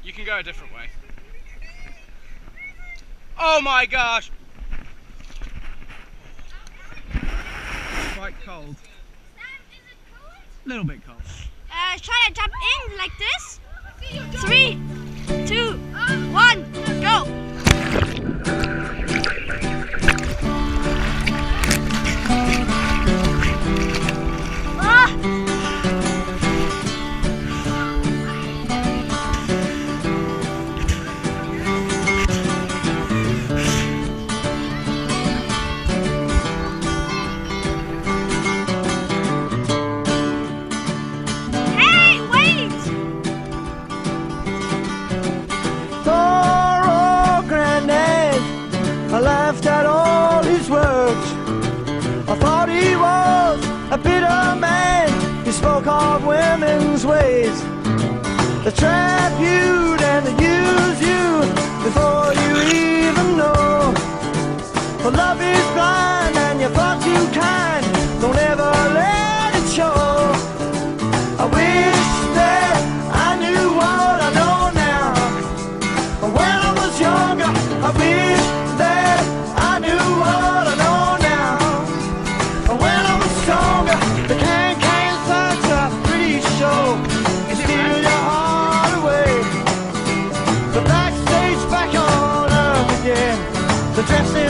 You can go a different way. Oh my gosh! Quite cold. A little bit cold. Try to jump in like this. 3, 2, 1, go! I laughed at all his words. I thought he was a bitter man. He spoke of women's ways. They trap you and they use you before you even know. For love is blind and you're far too kind. Don't ever let it show. I wish that I knew what I know now. When I was younger, I wish that I knew what I know now. When I was stronger, the can such a pretty show. You steal your heart away. The backstage back on earth again. The dressing